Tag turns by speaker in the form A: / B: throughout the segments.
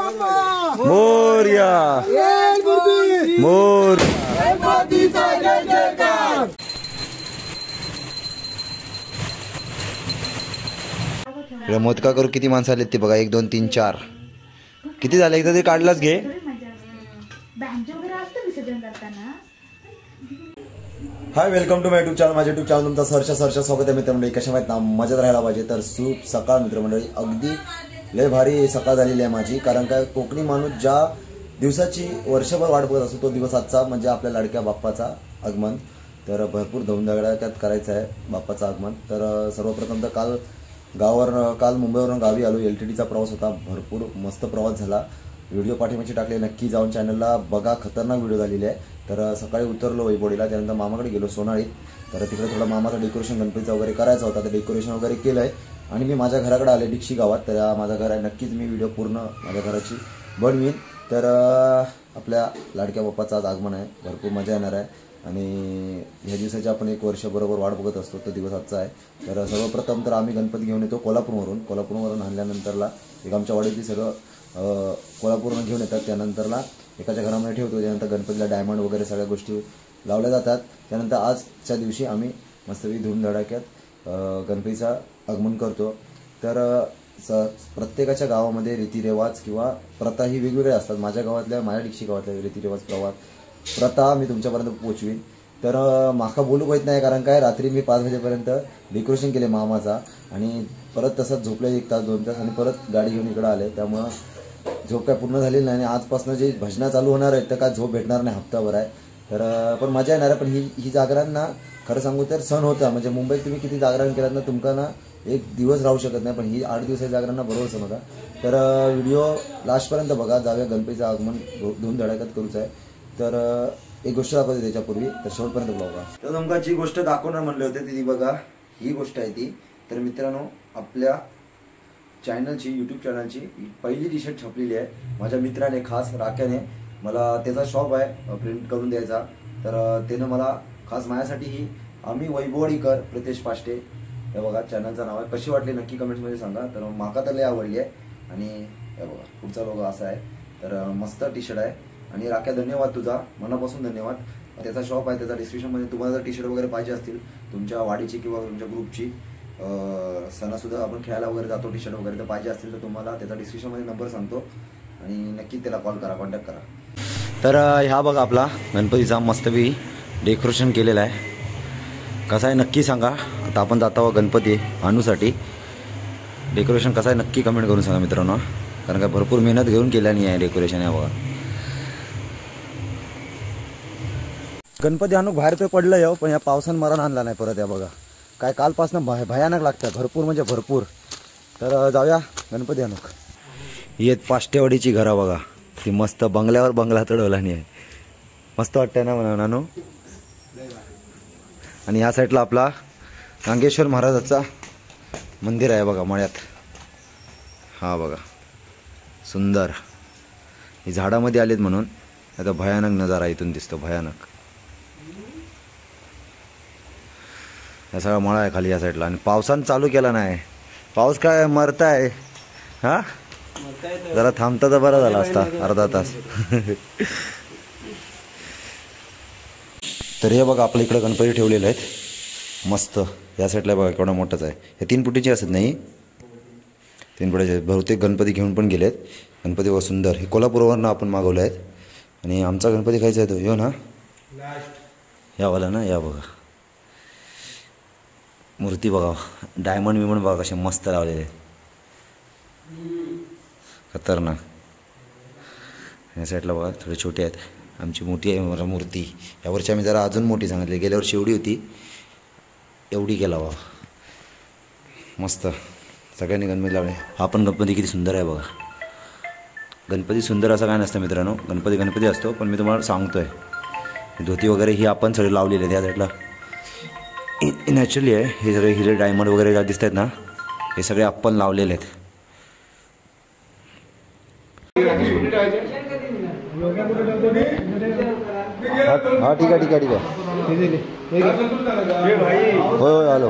A: मोरया मोर मोदका करू किती माणसं आलेत ते बघा 1 2 3 4 किती झाले एकदा ते काढलाच घे. Hi welcome to my YouTube channel. माझ्या युट्यूब चॅनल तुमचं सरच्या स्वागत आहे मित्रमंडळी. कशा माहित ना मजेत राहायला पाहिजे तर सूप सकाळ मित्रमंडळी अगदी लय भारी सकाळ झालेली आहे माझी. कारण काय कोकणी माणूस ज्या दिवसाची वर्षभर वाट बघत असतो तो दिवस आजचा म्हणजे आपल्या लाडक्या बाप्पाचा आगमन. तर भरपूर धुमधडाक्यात करायचं आहे बाप्पाचं आगमन. तर सर्वप्रथम तर काल मुंबईवरून गावी आलो. LTTचा प्रवास होता. भरपूर मस्त प्रवास झाला. व्हिडिओ पाठीमागचे टाकले नक्की जाऊन चॅनलला बघा. खतरनाक व्हिडिओ झालेले आहे. तर सकाळी उतरलो वैभवडीला. त्यानंतर मामाकडे गेलो सोनाळीत. तर तिकडे थोडं मामाचं डेकोरेशन गणपतीचं वगैरे करायचं होता. तर डेकोरेशन वगैरे केलं आहे आणि मी माझ्या घराकडे आले डिक्षी गावात. तर माझं घर आहे. नक्कीच मी व्हिडिओ पूर्ण माझ्या घराची बनवीन. तर आपल्या लाडक्या बाप्पाचं आज आगमन आहे. भरपूर मजा येणार आहे आणि ह्या दिवसाची आपण 1 वर्ष बरोबर वाट बघत असतो. तो दिवस आजचा आहे. तर सर्वप्रथम तर आम्ही गणपती घेऊन येतो कोल्हापूरवरून आणल्यानंतरला एक आमच्या वाडीतली सगळं कोल्हापूरवरून घेऊन येतात. त्यानंतरला एकाच्या घरामध्ये ठेवतो. त्यानंतर गणपतीला डायमंड वगैरे सगळ्या गोष्टी लावल्या जातात. त्यानंतर आजच्या दिवशी आम्ही मस्तपैकी धूमधडाक्यात गणपतीचं आगमन करतो. तर प्रत्येकाच्या गावामध्ये रीतिरिवाज किंवा प्रथा ही वेगवेगळ्या असतात. माझ्या डिक्षी गावातल्या रीतिरिवाज प्रथा मी तुमच्यापर्यंत पोहोचवीन. तर माका बोलू पाहिजे नाही कारण काय रात्री मी 5 वाजेपर्यंत डेकोरेशन केले मामाचा आणि परत तसंच झोपले 1 तास 2 तास आणि परत गाडी घेऊन इकडं आले. त्यामुळं झोप काय पूर्ण झालेली नाही आणि आजपासून जे भजनं चालू होणार आहेत तर काय झोप भेटणार नाही हप्ताभर आहे. तर पण मजा येणार आहे. पण ही जागरण ना खरं सांगू तर सण होता. म्हणजे मुंबईत तुम्ही किती जागरण केलात ना तुमका ना 1 दिवस राहू शकत नाही. पण ही 8 दिवसाची जागरण ना बरोबर सण होता. तर व्हिडिओ लास्टपर्यंत बघा. जाऊया गणपतीचं आगमन धूमधडाक्यात करूच आहे. तर एक गोष्ट दाखवते त्याच्यापूर्वी तर शेवटपर्यंत बघा. तर तुमका जी गोष्ट दाखवणार म्हणले होते ती बघा ही गोष्ट आहे ती. तर मित्रांनो आपल्या यूट्यूब चॅनलची पहिली टी शर्ट छापलेली आहे. माझ्या मित्राने खास राख्याने मला त्याचा शॉप आहे प्रिंट करून द्यायचा. तर त्यानं मला खास माझ्यासाठी ही आम्ही वैभवडीकर प्रितेश पाष्टे हे बघा चॅनलचं नाव आहे. कशी वाटली नक्की कमेंट्समध्ये सांगा. तर माका तर लय आवडली आहे आणि हे बघा पुढचा लोगो असा आहे. तर मस्त टी शर्ट आहे आणि राख्या धन्यवाद तुझा मनापासून धन्यवाद. त्याचा शॉप आहे त्याचा डिस्क्रिप्शनमध्ये तुम्हाला जर टी शर्ट वगैरे पाहिजे असतील तुमच्या वाडीची किंवा तुमच्या ग्रुपची सणासुद्धा आपण खेळायला वगैरे जातो टी शर्ट वगैरे तर पाहिजे असतील तर तुम्हाला त्याचा डिस्क्रिप्शनमध्ये नंबर सांगतो आणि नक्की त्याला कॉल करा कॉन्टॅक्ट करा. तर ह्या बघा आपला गणपतीचा मस्तपैकी डेकोरेशन केलेला आहे. कसं आहे नक्की सांगा. आता आपण जात आहोत गणपती आणूसाठी. डेकोरेशन कसं आहे नक्की कमेंट करून सांगा मित्रांनो. कारण काय भरपूर मेहनत घेऊन केल्याने आहे डेकोरेशन आहे बघा. गणपती आणूक बाहेर पे पडलं येऊ पण या पावसानं मरण आणला नाही परत. या बघा काय कालपासून भयानक लागतं भरपूर म्हणजे भरपूर. तर जाऊया गणपती आणूक. येत पाष्टेवाडीची घरं बघा ती मस्त बंगल्यावर बंगला चढवला नाही आहे. मस्त वाटतंय ना म्हणा नानू. आणि ह्या साईडला आपला नागेश्वर महाराजाचा मंदिर आहे बघा मळ्यात. हा बघा सुंदर. ही झाडामध्ये आलेत म्हणून आता भयानक नजारा इथून दिसतो भयानक. हा सगळा मळा आहे खाली या साईडला आणि पावसानं चालू केला नाही. पाऊस काय मरताय हा जरा थांबता तर बरा झाला असता अर्धा तास. तर हे बघा आपल्या इकडे गणपती ठेवलेले आहेत मस्त. या साईडला बघा केवढा मोठाच आहे. हे 3 फुटीचे असत नाही 3 फुटाचे. बहुतेक गणपती घेऊन पण गेलेत. गणपती बघा सुंदर. हे कोल्हापूरवरनं आपण मागवले आहेत आणि आमचा गणपती खायचा आहे तो यो ना यावाला ना. या बघा मूर्ती बघा डायमंड विमंड बघा कसे मस्त लावलेले आहेत खतरनाक. या साईडला बघा थोडे छोटे आहेत. आमची मोठी आहे मूर्ती. यावरची आम्ही जरा अजून मोठी सांगितली. गेल्या वर्षी एवढी होती एवढी केला बघा मस्त. सगळ्यांनी गणपती लावले. हा पण गणपती किती सुंदर आहे बघा. गणपती सुंदर असं काय नसतं मित्रांनो. गणपती असतो पण मी तुम्हाला सांगतो आहे धोती वगैरे ही आपण सगळे लावलेले आहेत. या साईडला नॅचरली आहे. हे सगळे हिरे डायमंड वगैरे ज्या दिसत आहेत ना हे सगळे आपण लावलेले आहेत. हा ठीक आहे ठीक आहे ठीक आहे. होय होय आलो.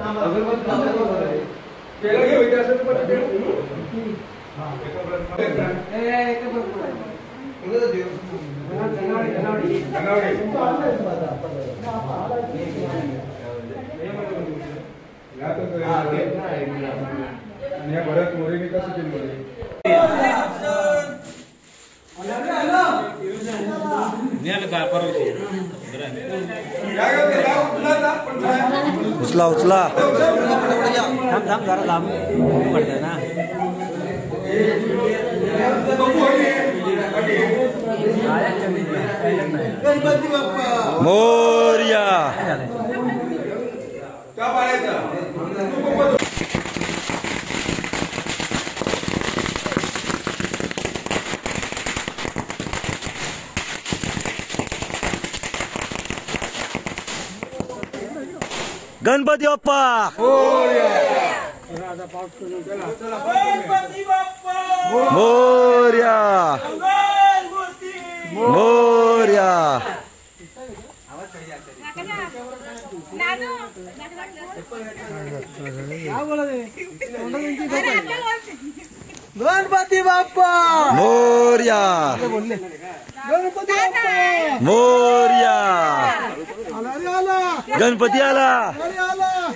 A: उचला उचला मोरया गणपती बाप्पा मोरया मोरया
B: गणपती बाप्पा
A: मोरया
B: गणपती बाप्पा
A: मोरया
B: गणपती आला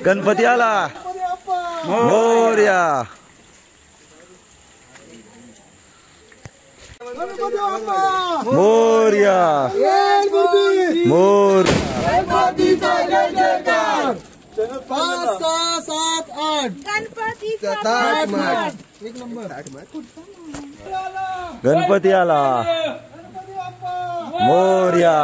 A: गणपती आला मोरया मोरया मोर
B: 5, 6, 7, 8 एक नंबर
A: गणपती आला मोरया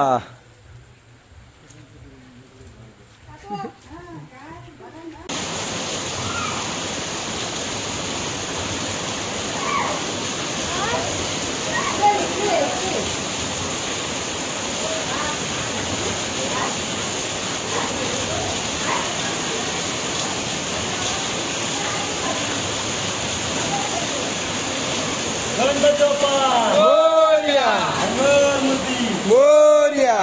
A: गणपती बाप्पा
B: मोरया
A: मंगलमूर्ती
B: मोरया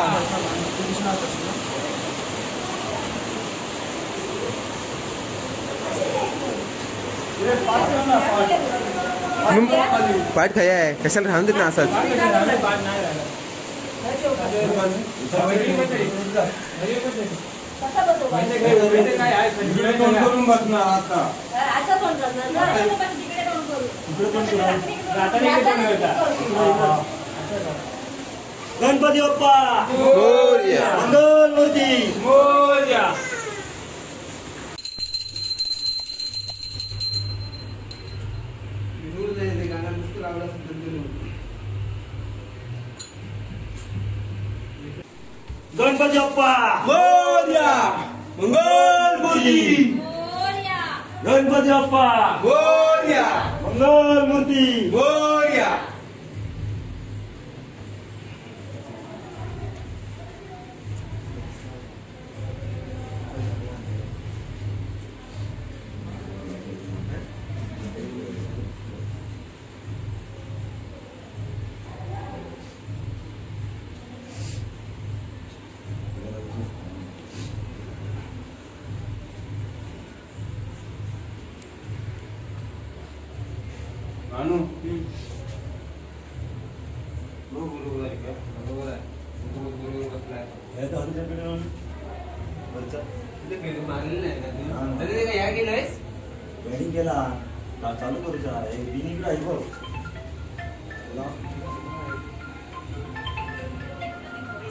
B: पाठ खाया आहे कशाला राहून देत ना असं
A: गणपती बाप्पा
B: मोरया
A: मंगलमूर्ती
B: मोरया
A: गणपती बाप्पा
B: मोरया मंगलमूर्ती
A: गणपती बाप्पा
B: मोरया
A: मंगलमूर्ती
B: मोरया
C: अनु बरोबर आहे का बरोबर आहे बरोबर बसलाय मारलेलं नाही का तरी काय या केलंयस
A: वेडिंग केला चालू करूचा बिनिकडे आहे बघ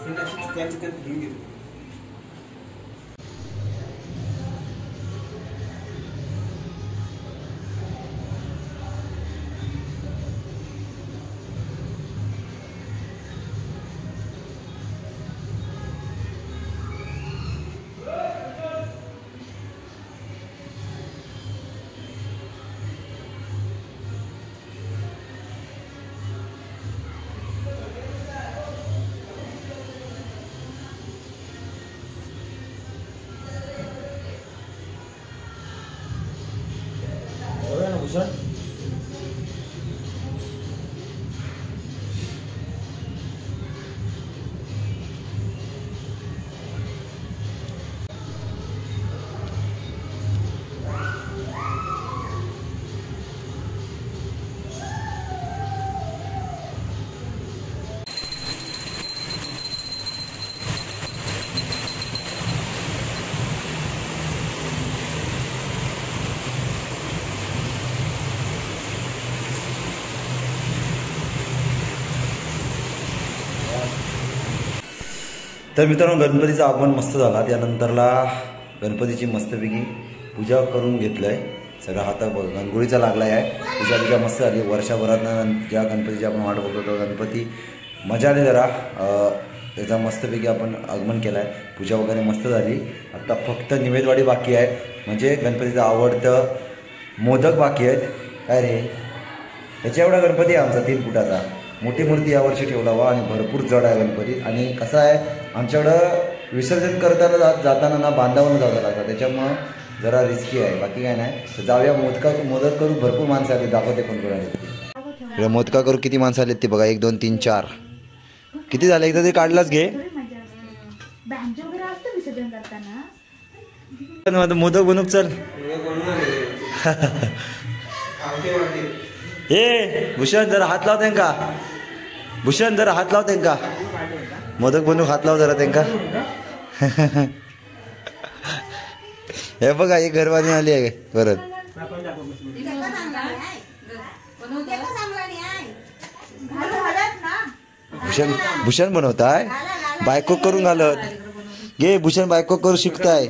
C: घेऊन घेतो
A: भूषण तर मित्रांनो गणपतीचं आगमन मस्त झाला. त्यानंतरला गणपतीची मस्तपैकी पूजा करून घेतलं आहे. सगळा हाता गणगोळीचा लागला आहे. पूजा मस्त झाली. वर्षभरातनं ज्या गणपतीची आपण वाट बघतो तो गणपती मजा आली जरा. त्याचा मस्तपैकी आपण आगमन केलं आहे. पूजा वगैरे मस्त झाली. आत्ता फक्त निवेदवाडी बाकी आहे. म्हणजे गणपतीचं आवडतं मोदक बाकी आहेत. काय रे त्याच्या एवढा गणपती आहे आमचा 3 फुटाचा. मोठी मूर्ती यावर्षी ठेवला वा आणि भरपूर जड आहे गणपती. आणि कसं आहे आमच्याकडं विसर्जन करताना जाताना ना बांधावून जावं लागतं. त्याच्यामुळं जरा रिस्की आहे. बाकी काय नाही. तर जाऊया मोदक करू. भरपूर माणसं आली. दाखवते कोण कोण आले. मोदका करू किती माणसं आलेत ते बघा. 1 2 3 4 किती झाले. एकदा ते काढलाच घे. मोदक बनवू चल. ए भूषण जरा हात लाव त्यांका. भूषण जरा हात लाव त्यांका. मोदक बनवू हात लाव जरा त्यांका. हे बघा ही घरवाणी आली आहे परत. भूषण बनवताय. बायको करून घालत घे. भूषण बायको करू शिकताय.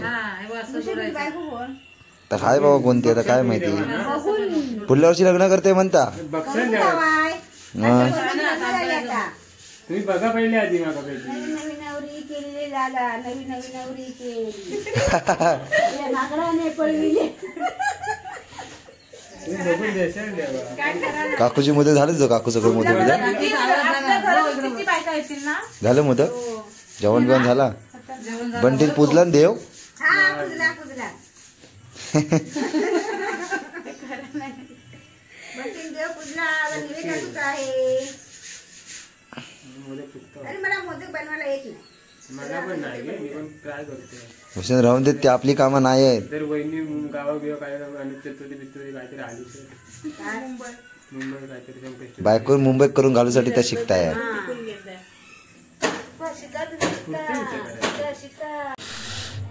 A: तर हाय बाबा कोणती आता काय माहिती. पुढल्या वर्षी लग्न करते म्हणता.
B: तुम्ही बघा पहिले आधी
A: काकूची मोदक झालं जो. काकू सगळं मोदक झालं. मोदक जेवण बिवण झाला. बंटील पूजला देव. भूषण राहून देत. ते आपली कामं नाही आहेत.
B: तर वहिनी गावा बिवा काय काहीतरी आली मुंबई काहीतरी
A: बायको मुंबईत करून घालूसाठी त्या शिकताय.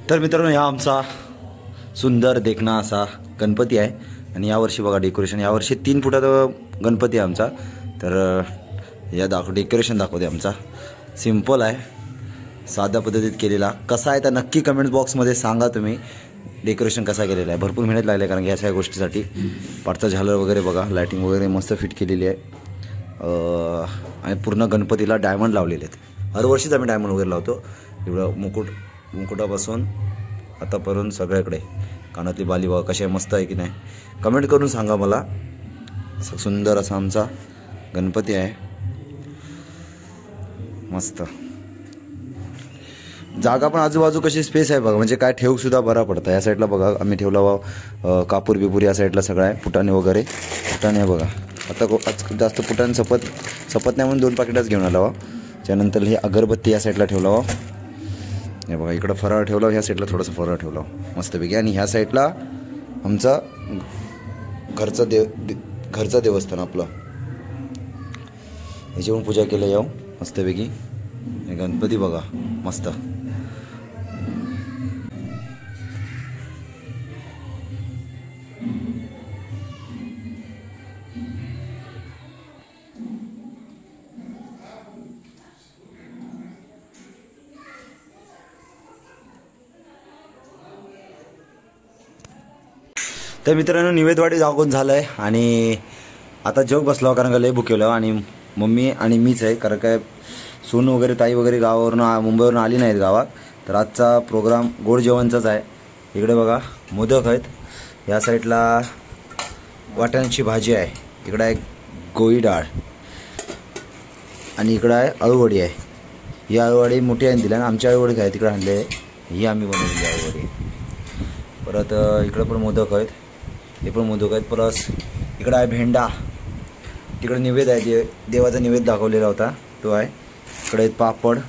A: तर मित्रांनो हा आमचा सुंदर देखणा असा गणपती आहे. आणि यावर्षी बघा डेकोरेशन. यावर्षी 3 फुटाचा गणपती आहे आमचा. तर या डेकोरेशन दाखवते. आमचा सिम्पल आहे. साध्या पद्धतीत केलेला. कसा आहे तर नक्की कमेंट बॉक्समध्ये सांगा तुम्ही डेकोरेशन कसा केलेला आहे. भरपूर मेहनत लागली आहे कारण ह्या सगळ्या गोष्टीसाठी. पाठचा झालर वगैरे बघा. लायटिंग वगैरे मस्त फिट केलेली आहे. आणि पूर्ण गणपतीला डायमंड लावलेले आहेत. हरवर्षीच आम्ही डायमंड वगैरे लावतो. एवढं मुकुटापासून आतापर्यंत सगळ्याकडे. कानातली बाली बघा कशी आहे. मस्त आहे की नाही कमेंट करून सांगा मला. सुंदर असा आमचा गणपती आहे. मस्त जागा पण आजूबाजू कशी स्पेस आहे बघा. म्हणजे काय ठेवू सुद्धा बरा पडतं. या साईडला बघा आम्ही ठेवला वा कापूर बिपूर. या साईडला सगळं आहे. फुटाणे वगैरे. फुटाणे बघा. आता जास्त फुटाणे सपत नाही म्हणून 2 पाकिटच घेऊन आला वा. त्यानंतर ही अगरबत्ती या साईडला ठेवला वा. हे बघा इकडं फराळ ठेवला. ह्या साईडला थोडंसं फराळ ठेवला मस्तपैकी. आणि ह्या साईडला आमचा घरचा देवस्थान आपलं. ह्याची पण पूजा केली याव मस्तपैकी. हे गणपती बघा मस्त. तर मित्रांनो निवेदवाडी दाखवून झालं आहे. आणि आता जेव बसलो कारण का लय भुकेलो. आणि मम्मी आणि मीच आहे कारण काय सून वगैरे ताई वगैरे गावावरून मुंबईवरून आली नाहीत गावात. तर आजचा प्रोग्राम गोड जेवणचाच आहे. इकडे बघा मोदक आहेत. या साईडला वाटाण्याची भाजी आहे. इकडं आहे गोळी डाळ. आणि इकडं आहे अळूवडी आहे. ही अळूवडी मोठी आहे दिली. आणि आमची अळूवडी काय तिकडे आणली आहे. ही आम्ही बनवलेली अळूवडी. परत इकडं पण मोदक आहेत. हे पण मोदक आहेत. परत इकडं आहे भेंडा. तिकडे निवेद आहे. देवाचा निवेद दाखवलेला होता तो आहे. इकडे आहेत पापड.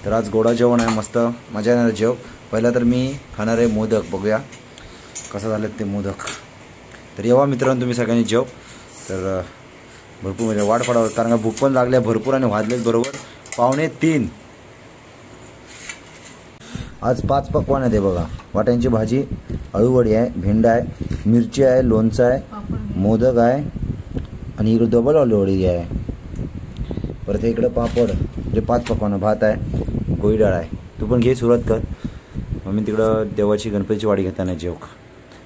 A: तर आज गोडा जेवण आहे. मस्त मजा येणार जेव. पहिला तर मी खाणार आहे मोदक. बघूया कसं झालं ते मोदक. तर येवा मित्रांनो तुम्ही सगळ्यांनी जेव. तर भरपूर म्हणजे वाट पडावं कारण का भूक पण लागल्या भरपूर. आणि वाजलेत बरोबर 2:45. आज 5 पकवान आहे ते बघा. वाटाण्याची भाजी, अळूवडी आहे, भेंडा आहे, मिरची आहे, लोणचं आहे, मोदक आहे. आणि इकडे डबल अळूवडी आहे. परत इकडे पापड. म्हणजे 5 पकवान. भात आहे, गोळी डाळ आहे. तू पण घे सुरुवात कर. मग मी तिकडं देवाची गणपतीची वाडी घेताना जेव.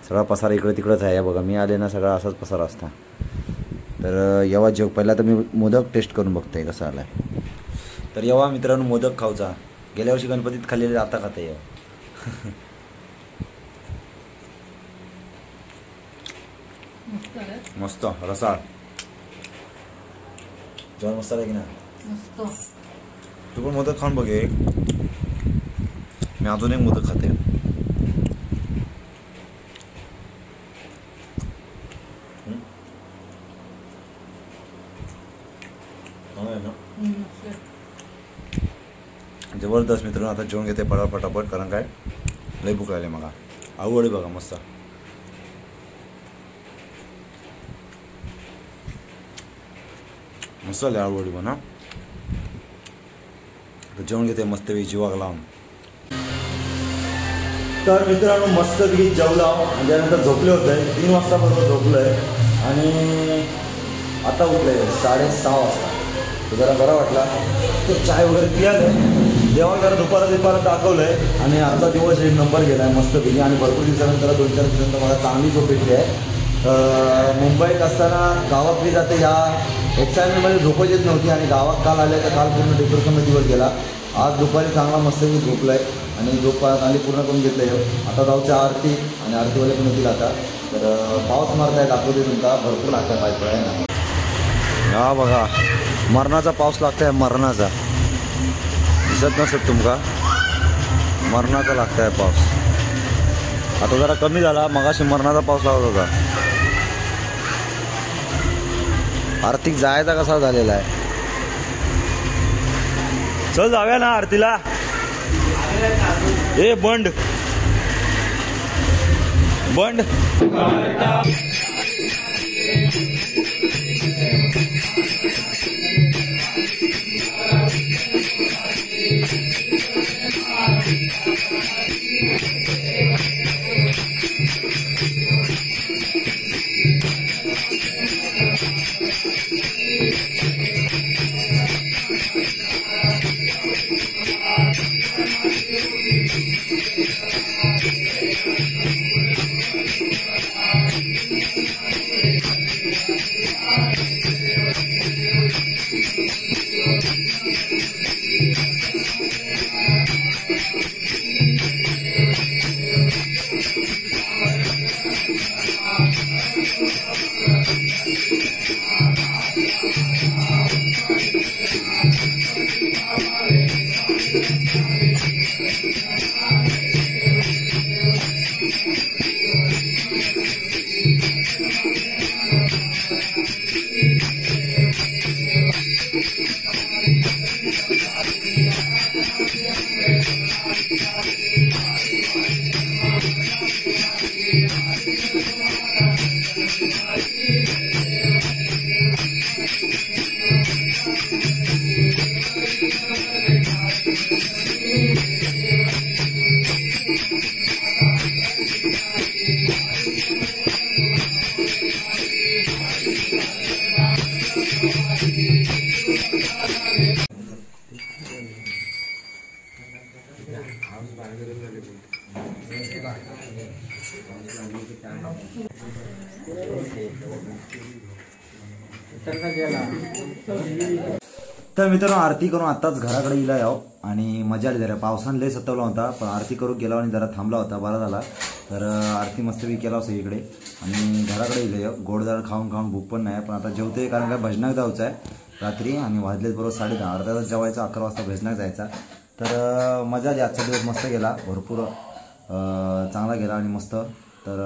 A: सगळा पसारा इकडं तिकडंच आहे बघा. मी आले ना सगळा असाच पसारा असता. तर येवा जेव. पहिला तर मी मोदक टेस्ट करून बघतोय कसा आला आहे. तर येवा मित्रांनो मोदक खाऊचा. गेल्या वर्षी गणपतीत खाल्लेले आता खाता येवा. मस्त रसाळ जेवण मस्त आहे की ना. तू पण मोदक खाऊन बघ एक. मी अजून एक मोदक खाते. जबरदस्त मित्रांनो. आता जेवण घेते पटापट कारण काय लई भूक लागली मला. आवडी बघा मस्त. मस्त आले आवडी पण हा. जेवण घेते मस्त जीवाक लावून. तर मित्रांनो मस्तपैकी जेवला. त्यानंतर झोपले होते. 3 वाजता बरोबर झोपलोय आणि आता उठलोय 6:30 वाजता. तर जरा बरा वाटला. तर चाय वगैरे पियालं. जेव्हा जरा दुपारा दाखवलंय आणि आजचा दिवस एक नंबर गेला आहे मस्तपैकी. आणि भरपूर दिवसानंतर 2-4 दिवसानंतर मला चांगली झोप भेटली आहे. मुंबईत असताना गावातली जाते या एक्साइटमेंटमध्ये झोपच येत नव्हती आणि गावात काल आले तर काल पूर्ण डिप्रेशनमध्ये दिवस गेला. आज दुपारी चांगला मस्तपैकी झोपलाय आणि झोप चांगली पूर्ण करून घेतलं. आता जाऊच्या आरती आणि आरतीवाले पण येतील आता. तर पाऊस मारताय दाखवते तुमचा. भरपूर लागताय पाईप आहे ना. हा बघा मरणाचा पाऊस लागताय. मरणाचा दिसत नसत तुमका. मरणाचा लागताय पाऊस. आता जरा कमी झाला. मगाशी मरणाचा पाऊस लागत होता. आर्थिक जायचा कसा झालेला आहे. चल जाऊया ना आरतीला. ए बंड बंड. तर मित्रांनो आरती करून आताच घराकडे गेला याव आणि मजा आली जरा. पावसाने लय सतवला होता पण आरती करून गेला आणि जरा थांबला होता. बरा झाला. तर आरती मस्तपैकी केला सगळीकडे आणि घराकडे गेलो. गोडदार खाऊन भूक पण नाही. पण आता जेवते कारण काय भजनाक जायचं आहे रात्री आणि वाजलेत बरोबर 10:30. अर्धा तास जेवायचं. 11 वाजता भजनाक जायचा. तर मजा आली. आजचा दिवस मस्त गेला. भरपूर चांगला गेला आणि मस्त. तर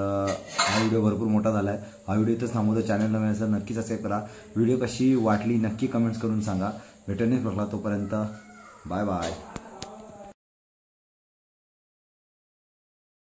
A: हा व्हिडिओ भरपूर मोठा झाला आहे. हा व्हिडिओ इथंच थांबवतो. चॅनलला मिळायचं नक्की सबस्क्राईब करा. व्हिडिओ कशी वाटली नक्की कमेंट्स करून सांगा. भेटून बघला तोपर्यंत बाय बाय.